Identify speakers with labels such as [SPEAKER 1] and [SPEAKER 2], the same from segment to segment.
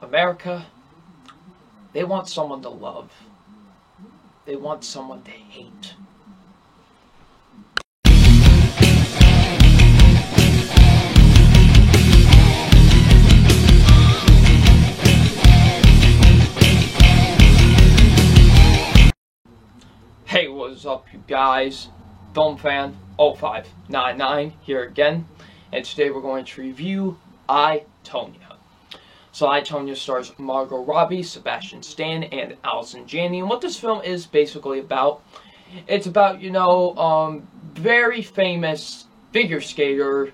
[SPEAKER 1] America, they want someone to love. They want someone to hate. Hey, what's up, you guys? Film Fan 0599 here again, and today we're going to review I, Tonya. So I, Tonya stars Margot Robbie, Sebastian Stan, and Allison Janney. And what this film is basically about, it's about, very famous figure skater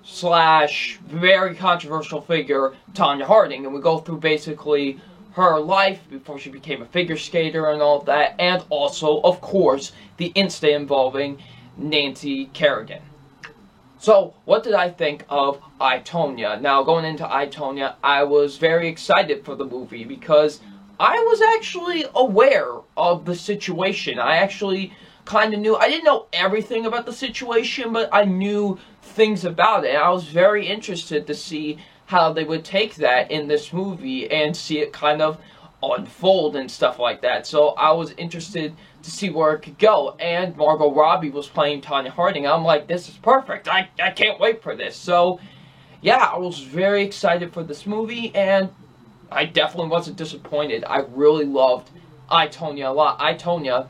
[SPEAKER 1] slash very controversial figure, Tonya Harding. And we go through basically her life before she became a figure skater and all that, and also, of course, the incident involving Nancy Kerrigan. So, what did I think of I, Tonya? Now, going into I, Tonya, I was very excited for the movie because I was actually aware of the situation. I actually kind of knew. I didn't know everything about the situation, but I knew things about it. I was very interested to see how they would take that in this movie and see it kind of unfold and stuff like that. So I was interested to see where it could go. And Margot Robbie was playing Tonya Harding. I'm like, this is perfect. I can't wait for this. So, yeah, I was very excited for this movie, and I definitely wasn't disappointed. I really loved I, Tonya a lot. I, Tonya,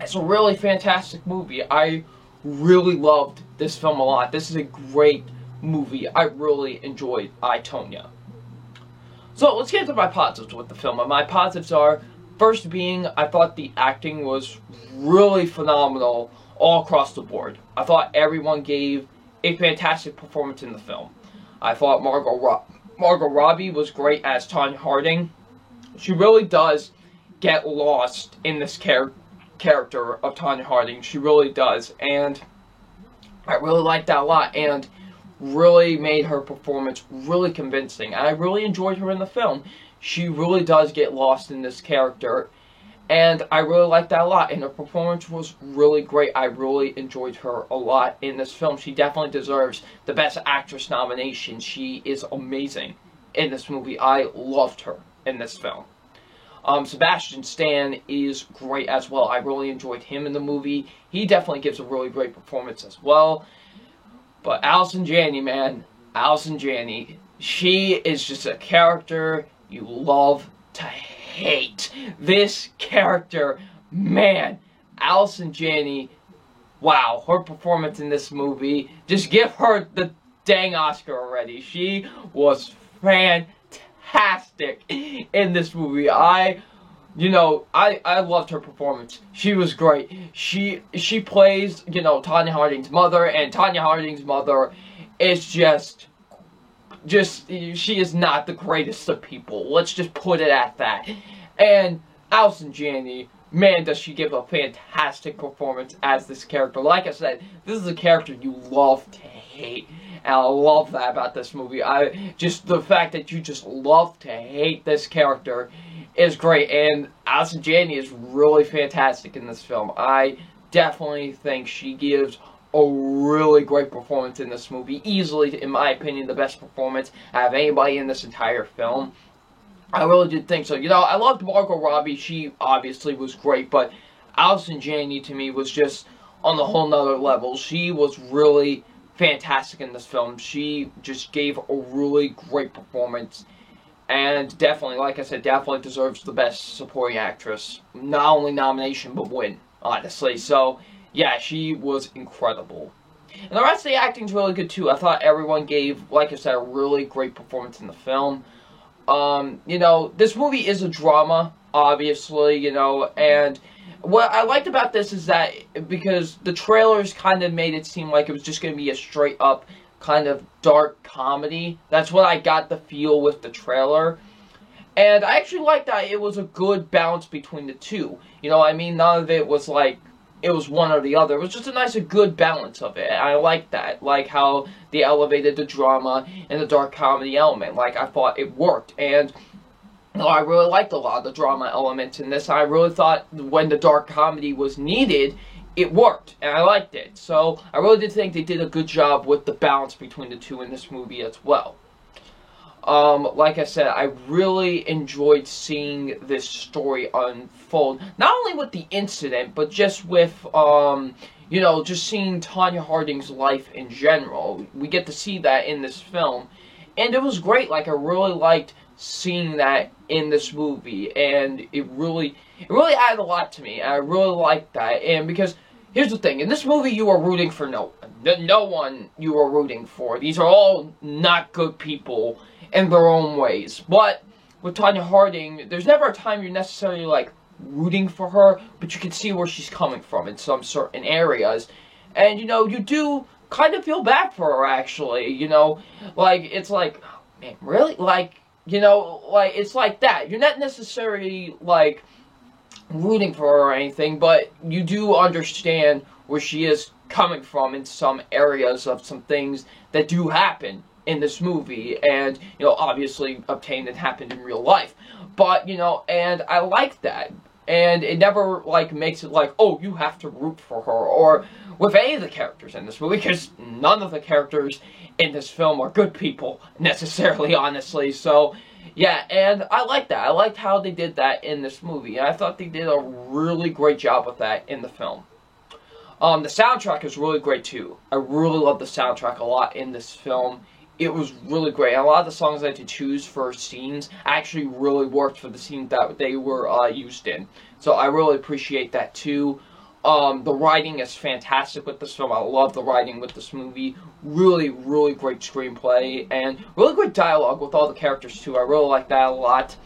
[SPEAKER 1] it's a really fantastic movie. I really loved this film a lot. This is a great movie. I really enjoyed I, Tonya. So let's get into my positives with the film. And my positives are, first being, I thought the acting was really phenomenal all across the board. I thought everyone gave a fantastic performance in the film. I thought Margot Robbie was great as Tonya Harding. She really does get lost in this character of Tonya Harding. She really does. And I really liked that a lot. And really made her performance really convincing. I really enjoyed her in the film. She really does get lost in this character, and I really liked that a lot, and her performance was really great. I really enjoyed her a lot in this film. She definitely deserves the Best Actress nomination. She is amazing in this movie. I loved her in this film. Sebastian Stan is great as well. I really enjoyed him in the movie. He definitely gives a really great performance as well. But Allison Janney, man, Allison Janney, she is just a character you love to hate. This character, man, Allison Janney, wow, her performance in this movie, just give her the dang Oscar already. She was fantastic in this movie. I loved her performance. She was great. She plays, Tonya Harding's mother, and Tonya Harding's mother is just, she is not the greatest of people. Let's just put it at that. And Allison Janney, man, does she give a fantastic performance as this character. Like I said, this is a character you love to hate. And I love that about this movie. The fact that you just love to hate this character is great, and Allison Janney is really fantastic in this film. I definitely think she gives a really great performance in this movie. Easily, in my opinion, the best performance out of anybody in this entire film. I really did think so. I loved Margot Robbie. She obviously was great, but Allison Janney, to me, was just on a whole nother level. She was really fantastic in this film. She just gave a really great performance. And definitely, like I said, definitely deserves the Best Supporting Actress. Not only nomination, but win, honestly. So, yeah, she was incredible. And the rest of the acting's really good, too. I thought everyone gave, like I said, a really great performance in the film. This movie is a drama, obviously, and what I liked about this is that, because the trailers kind of made it seem like it was just going to be a straight-up kind of dark comedy. That's what I got the feel with the trailer. And I actually liked that it was a good balance between the two. None of it was like, it was one or the other. It was just a good balance of it. I liked that. Like how they elevated the drama and the dark comedy element. Like, I thought it worked. And I really liked a lot of the drama elements in this. I really thought when the dark comedy was needed, it worked, and I liked it. So, I really did think they did a good job with the balance between the two in this movie as well. Like I said, I really enjoyed seeing this story unfold. Not only with the incident, but just with, you know, just seeing Tonya Harding's life in general. We get to see that in this film. And it was great. Like, I really liked seeing that in this movie. And it really added a lot to me. I really liked that. And because, here's the thing. In this movie, you are rooting for no one you are rooting for. These are all not good people in their own ways. But with Tonya Harding, there's never a time you're necessarily, like, rooting for her, but you can see where she's coming from in some certain areas. And, you know, you do kind of feel bad for her, actually, you know? Like, it's like, oh, man, really? Like, you know, like, it's like that. You're not necessarily, like, rooting for her or anything, but you do understand where she is coming from in some areas of some things that do happen in this movie, and, you know, obviously obtained and happened in real life. But, you know, and I like that. And it never, like, makes it like, oh, you have to root for her, or with any of the characters in this movie, because none of the characters in this film are good people, necessarily, honestly. So, yeah, and I like that. I liked how they did that in this movie. I thought they did a really great job with that in the film. The soundtrack is really great, too. I really love the soundtrack a lot in this film. It was really great. And a lot of the songs I had to choose for scenes actually really worked for the scene that they were used in. So I really appreciate that too. The writing is fantastic with this film. I love the writing with this movie. Really, really great screenplay. And really great dialogue with all the characters too. I really like that a lot.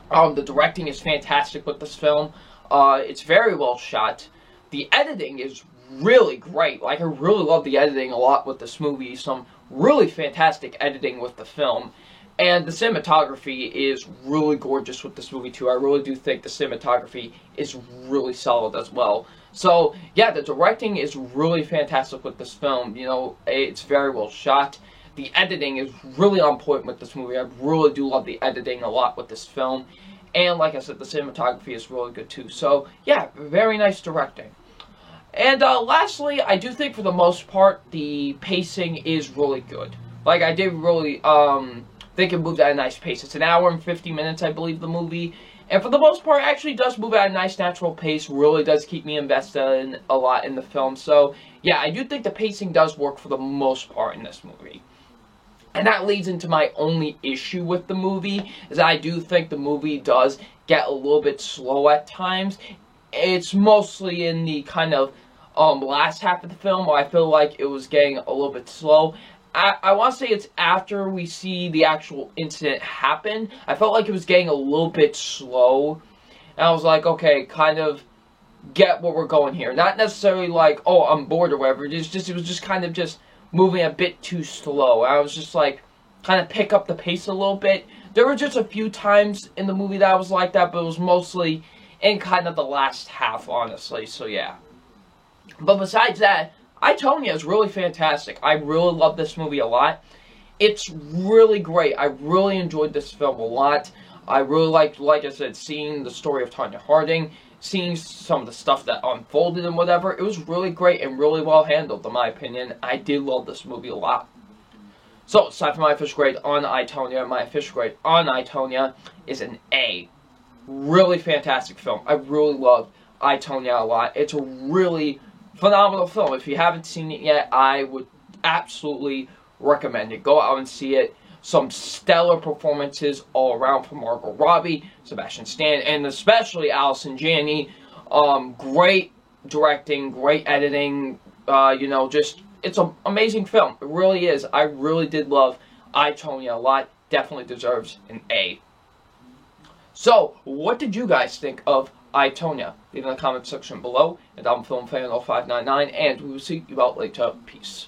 [SPEAKER 1] The directing is fantastic with this film. It's very well shot. The editing is really great. Like, I really love the editing a lot with this movie. Some really fantastic editing with the film. And the cinematography is really gorgeous with this movie too. I really do think the cinematography is really solid as well. So, yeah, the directing is really fantastic with this film. You know, it's very well shot. The editing is really on point with this movie. I really do love the editing a lot with this film. And like I said, the cinematography is really good too. So, yeah, very nice directing. And lastly, I do think for the most part, the pacing is really good. Like, I did really think it moved at a nice pace. It's an hour and 50 minutes, I believe, the movie. And for the most part, it actually does move at a nice natural pace. Really does keep me invested in a lot in the film. So, yeah, I do think the pacing does work for the most part in this movie. And that leads into my only issue with the movie, is I do think the movie does get a little bit slow at times. It's mostly in the kind of last half of the film where I feel like it was getting a little bit slow. I want to say it's after we see the actual incident happen. I felt like it was getting a little bit slow. And I was like, okay, kind of get where we're going here. Not necessarily like, oh, I'm bored or whatever. It was just kind of just moving a bit too slow. I was just like, kind of pick up the pace a little bit. There were just a few times in the movie that I was like that, but it was mostly in kind of the last half, honestly. So, yeah. But besides that, I, Tonya is really fantastic. I really love this movie a lot. It's really great. I really enjoyed this film a lot. I really liked, like I said, seeing the story of Tonya Harding, seeing some of the stuff that unfolded and whatever. It was really great and really well handled, in my opinion. I did love this movie a lot. So, it's time for my official grade on I, Tonya. My official grade on I, Tonya is an A. Really fantastic film. I really loved I, Tonya a lot. It's a really phenomenal film. If you haven't seen it yet, I would absolutely recommend it. Go out and see it. Some stellar performances all around from Margot Robbie, Sebastian Stan, and especially Allison Janney. Great directing, great editing. You know, just, it's an amazing film. It really is. I really did love I, Tonya a lot. Definitely deserves an A. So, what did you guys think of I, Tonya? Leave in the comment section below. And I'm FilmFan0599, and we will see you out later. Peace.